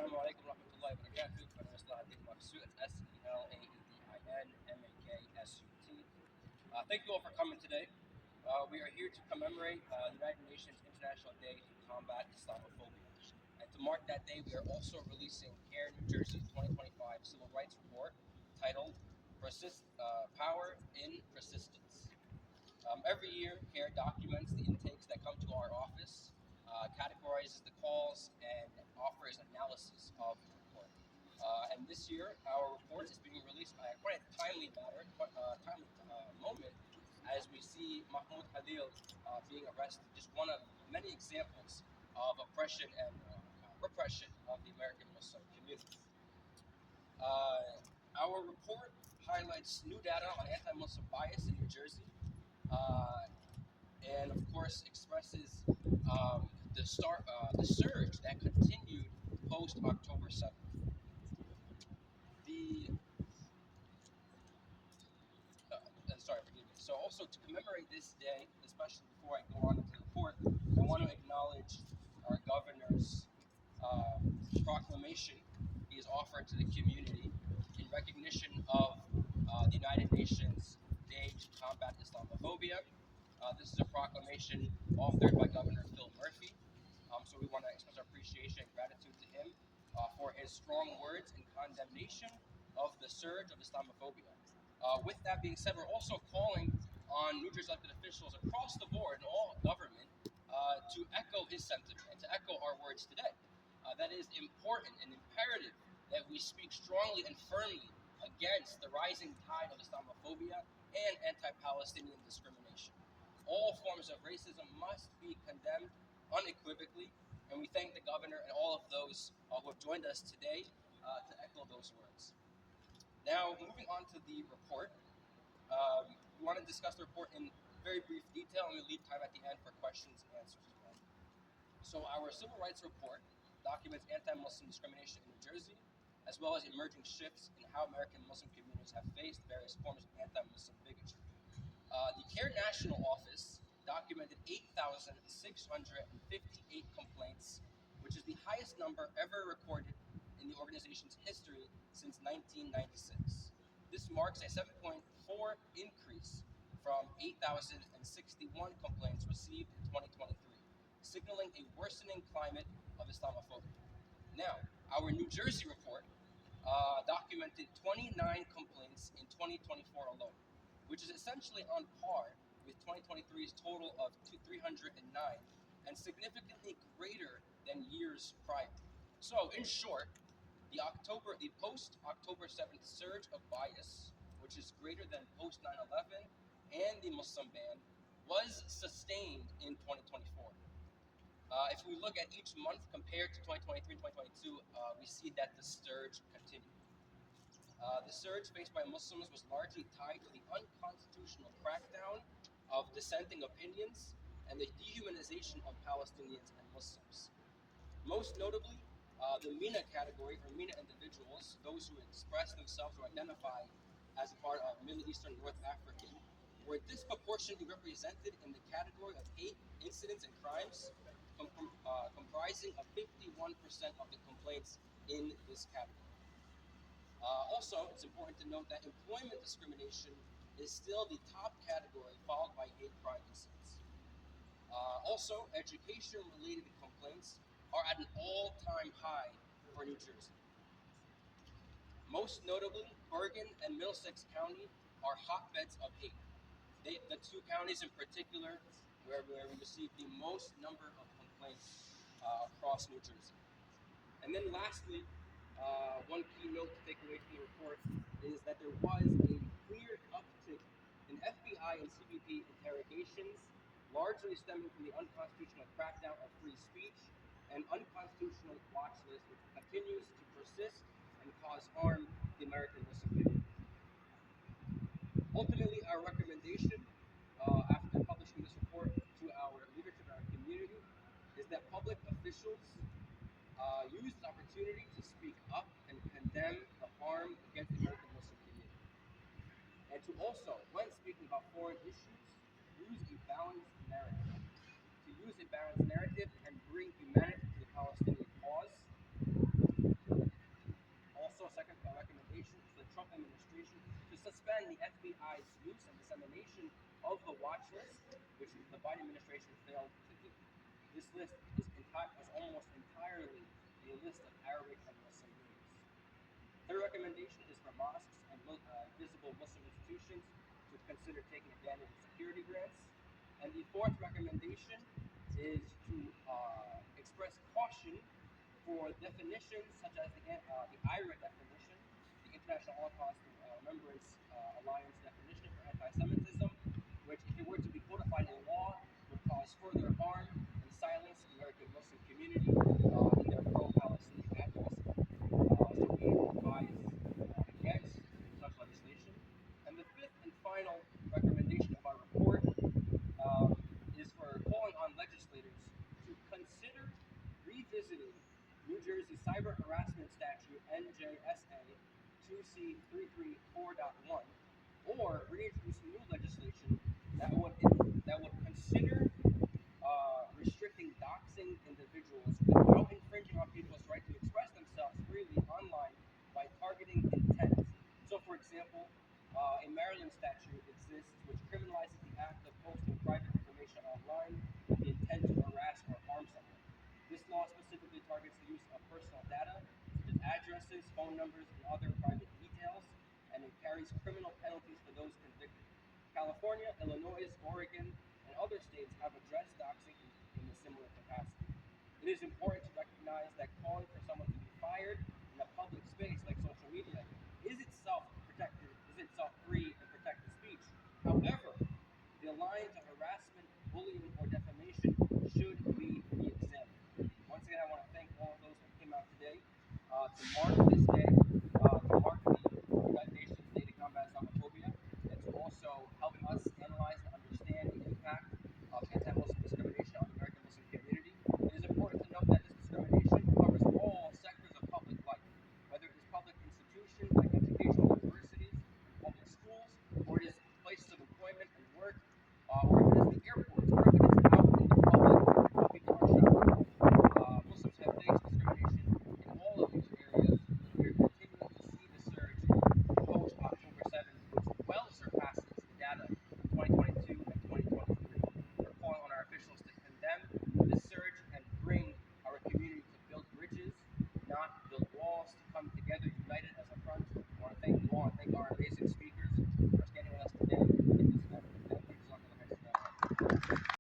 Assalamu alaikum warahmatullahi wabarakatuh. My name is Selaedin Maksut. It's Selaedin. Thank you all for coming today. We are here to commemorate the United Nations International Day to Combat Islamophobia. And to mark that day, we are also releasing CAIR-NJ 2025 Civil Rights Report titled Power in Persistence. Every year, CAIR documents the intakes that come to our office, categorizes the calls, and offers analysis of the report. And this year, our report is being released by quite a timely moment, as we see Mahmoud Halil being arrested, just one of many examples of oppression and repression of the American Muslim community. Our report highlights new data on anti-Muslim bias in New Jersey, and of course expresses the surge that continued post October 7th. So also to commemorate this day, especially before I go on to the report, I want to acknowledge our governor's proclamation he has offered to the community in recognition of the United Nations Day to Combat Islamophobia. This is a proclamation authored by Governor Phil Murphy. So we want to express our appreciation and gratitude to him for his strong words in condemnation of the surge of Islamophobia. With that being said, we're also calling on New Jersey elected officials across the board and all government to echo his sentiment and to echo our words today. That is important and imperative that we speak strongly and firmly against the rising tide of Islamophobia and anti-Palestinian discrimination. All forms of racism must be condemned unequivocally, and we thank the governor and all of those who have joined us today to echo those words. Now, moving on to the report, we want to discuss the report in very brief detail, and we'll leave time at the end for questions and answers as well. So our civil rights report documents anti-Muslim discrimination in New Jersey, as well as emerging shifts in how American Muslim communities have faced various forms of anti-Muslim bigotry. The CAIR National Office documented 8,658 complaints, which is the highest number ever recorded in the organization's history since 1996. This marks a 7.4 increase from 8,061 complaints received in 2023, signaling a worsening climate of Islamophobia. Now, our New Jersey report documented 29 complaints in 2024 alone, which is essentially on par with 2023's total of 309 and significantly greater than years prior. So, in short, the post-October 7th surge of bias, which is greater than post-9/11 and the Muslim ban, was sustained in 2024. If we look at each month compared to 2023 and 2022, we see that the surge continued. The surge faced by Muslims was largely tied to the unconstitutional crackdown of dissenting opinions and the dehumanization of Palestinians and Muslims. Most notably, the MENA category, or MENA individuals, those who express themselves or identify as a part of Middle Eastern North African, were disproportionately represented in the category of hate incidents and crimes, comprising of 51% of the complaints in this category. Also, it's important to note that employment discrimination is still the top category, followed by hate crime incidents. Also, education-related complaints are at an all-time high for New Jersey. Most notably, Bergen and Middlesex County are hotbeds of hate. The two counties in particular where we received the most number of complaints across New Jersey. And then lastly, one key note to take away from the report is that there was a clear uptick in FBI and CBP interrogations, largely stemming from the unconstitutional crackdown of free speech and unconstitutional watch list, which continues to persist and cause harm to the American Muslim community. Ultimately, our recommendation after publishing this report to our leadership and our community is that public officials use this opportunity to speak up and condemn the harm against the American Muslim community. And to also, when speaking about foreign issues, use a balanced narrative. To use a balanced narrative and bring humanity to the Palestinian cause, suspend the FBI's use and dissemination of the watch list, which the Biden administration failed to do. This list is almost entirely a list of Arabic and Muslim names. Third recommendation is for mosques and visible Muslim institutions to consider taking advantage of security grants. And the fourth recommendation is to express caution for definitions such as the IHRA definition, the International Holocaust Remembrance Alliance definition for anti-Semitism, which, if it were to be codified in law, would cause further harm and silence the American Muslim community in their pro-Palestinian activism. So we advise against such legislation. And the fifth and final recommendation of our report is for calling on legislators to consider revisiting New Jersey Cyber Harassment Statute NJSA 2C334.1, or reintroducing new legislation that would consider restricting doxing individuals without infringing on people's right to express themselves freely online by targeting intent. So, for example, a Maryland statute exists which criminalizes the act of posting private information online with the intent to harass or harm someone. This law specifically targets the use of personal data, such as addresses, phone numbers, and other private details, and it carries criminal penalties for those convicted. California, Illinois, Oregon, and other states have addressed doxing in a similar capacity. It is important to recognize that calling for someone to be fired in a public space like social media is itself free and protected speech. However, the lines of harassment, bullying, or defamation should be re-examined. Once again, I want to thank all of those who came out today to mark